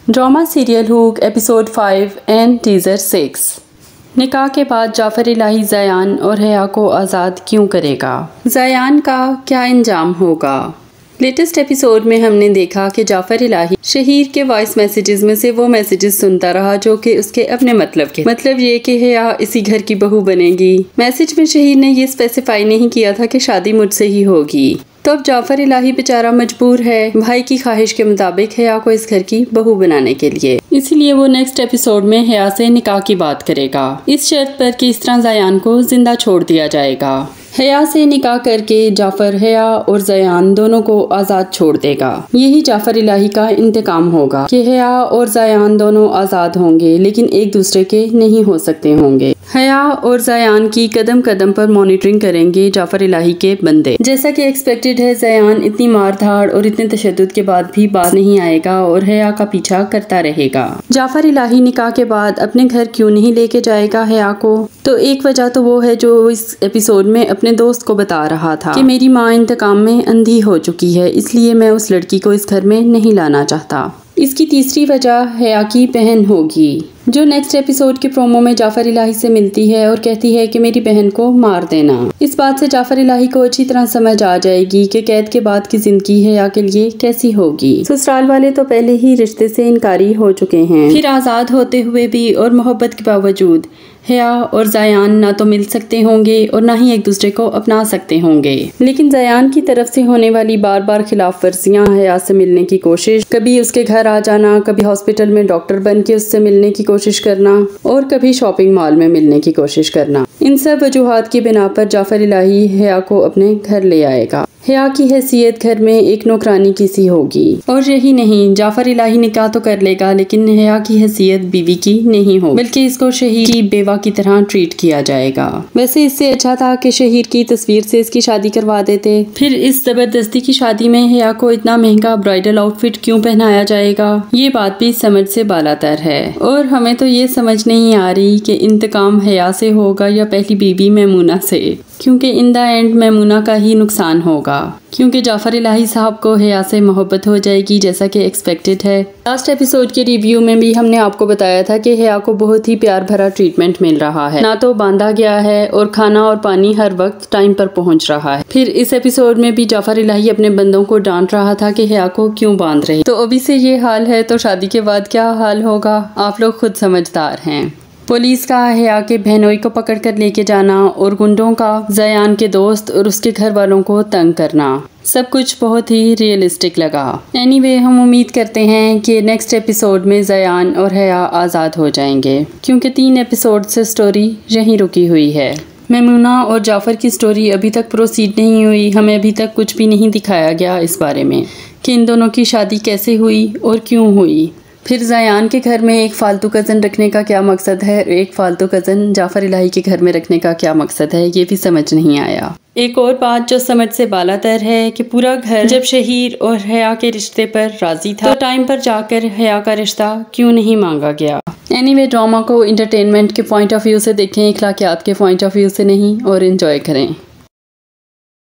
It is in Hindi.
Drama serial hook episode 5 and teaser 6। निकाह के बाद जाफर इलाही ज़यान और हया को आज़ाद क्यों करेगा? ज़यान का क्या अंजाम होगा? लेटेस्ट एपिसोड में हमने देखा कि जाफर इलाही शहीर के वॉइस मैसेजेस में से वो मैसेजेस सुनता रहा जो कि उसके अपने मतलब के, मतलब ये कि हया इसी घर की बहू बनेगी। मैसेज में शहीर ने ये स्पेसिफाई नहीं किया था कि शादी मुझसे ही होगी। तो अब जाफर इलाही बेचारा मजबूर है भाई की ख्वाहिश के मुताबिक हया को इस घर की बहू बनाने के लिए, इसीलिए वो नेक्स्ट एपिसोड में हया से निकाह की बात करेगा, इस शर्त पर कि इस तरह ज़यान को जिंदा छोड़ दिया जाएगा। हया से निकाह करके जाफर हया और ज़यान दोनों को आज़ाद छोड़ देगा। यही जाफर इलाही का इंतकाम होगा कि हया और ज़यान दोनों आज़ाद होंगे लेकिन एक दूसरे के नहीं हो सकते होंगे। हया और ज़यान की कदम कदम पर मॉनिटरिंग करेंगे जाफर इलाही के बंदे। जैसा कि एक्सपेक्टेड है, ज़यान इतनी मार धाड़ और इतने तशद्दुद के बाद भी बात नहीं आएगा और हया का पीछा करता रहेगा। जाफर इलाही निकाह के बाद अपने घर क्यों नहीं लेके जाएगा हया को? तो एक वजह तो वो है जो इस एपिसोड में अपने दोस्त को बता रहा था कि मेरी माँ इंतकाम में अंधी हो चुकी है, इसलिए मैं उस लड़की को इस घर में नहीं लाना चाहता। इसकी तीसरी वजह हया की बहन होगी जो नेक्स्ट एपिसोड के प्रोमो में जाफर इलाही से मिलती है और कहती है कि मेरी बहन को मार देना। इस बात से जाफर इलाही को अच्छी तरह समझ आ जाएगी कि कैद के बाद की जिंदगी हया के लिए कैसी होगी। ससुराल वाले तो पहले ही रिश्ते से इनकारी हो चुके हैं, फिर आज़ाद होते हुए भी और मोहब्बत के बावजूद हया और ज़यान ना तो मिल सकते होंगे और ना ही एक दूसरे को अपना सकते होंगे। लेकिन ज़यान की तरफ से होने वाली बार बार खिलाफ वर्जियाँ, हया से मिलने की कोशिश, कभी उसके घर आ जाना, कभी हॉस्पिटल में डॉक्टर बन के उससे मिलने की कोशिश करना और कभी शॉपिंग मॉल में मिलने की कोशिश करना, इन सब वजूहात की बिना पर जाफर इलाही हया को अपने घर ले आएगा। हया की हैसियत घर में एक नौकरानी की सी होगी और यही नहीं, जाफर इलाही निकाह तो कर लेगा लेकिन हया की हैसियत बीवी की नहीं हो, बल्कि इसको शहीर की बेवा की तरह ट्रीट किया जाएगा। वैसे इससे अच्छा था कि शहीर की तस्वीर से इसकी शादी करवा देते। फिर इस जबरदस्ती की शादी में हया को इतना महंगा ब्राइडल आउटफिट क्यों पहनाया जाएगा? ये बात भी समझ से बालातर है और हमें तो ये समझ नहीं आ रही कि इंतकाम हया से होगा या पहली बीबी मैमूना से, क्योंकि इन द एंड मैमूना का ही नुकसान होगा, क्योंकि जाफर इलाही साहब को हया से मोहब्बत हो जाएगी जैसा कि एक्सपेक्टेड है। लास्ट एपिसोड के रिव्यू में भी हमने आपको बताया था कि हया को बहुत ही प्यार भरा ट्रीटमेंट मिल रहा है, ना तो बांधा गया है और खाना और पानी हर वक्त टाइम पर पहुंच रहा है। फिर इस एपिसोड में भी जाफर इलाही अपने बंदों को डांट रहा था कि हया को क्यों बांध रहे। तो अभी से ये हाल है तो शादी के बाद क्या हाल होगा, आप लोग खुद समझदार हैं। पुलिस का हया के बहनोई को पकड़ कर लेके जाना और गुंडों का ज़यान के दोस्त और उसके घर वालों को तंग करना, सब कुछ बहुत ही रियलिस्टिक लगा। एनीवे, हम उम्मीद करते हैं कि नेक्स्ट एपिसोड में ज़यान और हया आज़ाद हो जाएंगे, क्योंकि 3 एपिसोड से स्टोरी यहीं रुकी हुई है। मैमूना और जाफर की स्टोरी अभी तक प्रोसीड नहीं हुई, हमें अभी तक कुछ भी नहीं दिखाया गया इस बारे में कि इन दोनों की शादी कैसे हुई और क्यों हुई। फिर ज़यान के घर में एक फालतू कज़न रखने का क्या मकसद है, एक फालतू कज़न जाफर इलाही के घर में रखने का क्या मकसद है, ये भी समझ नहीं आया। एक और बात जो समझ से बालातर है कि पूरा घर जब शहीर और हया के रिश्ते पर राजी था तो टाइम पर जाकर हया का रिश्ता क्यों नहीं मांगा गया। एनीवे, ड्रामा को इंटरटेनमेंट के पॉइंट ऑफ व्यू से देखें, इखलाकियात के पॉइंट ऑफ व्यू से नहीं, और एंजॉय करें।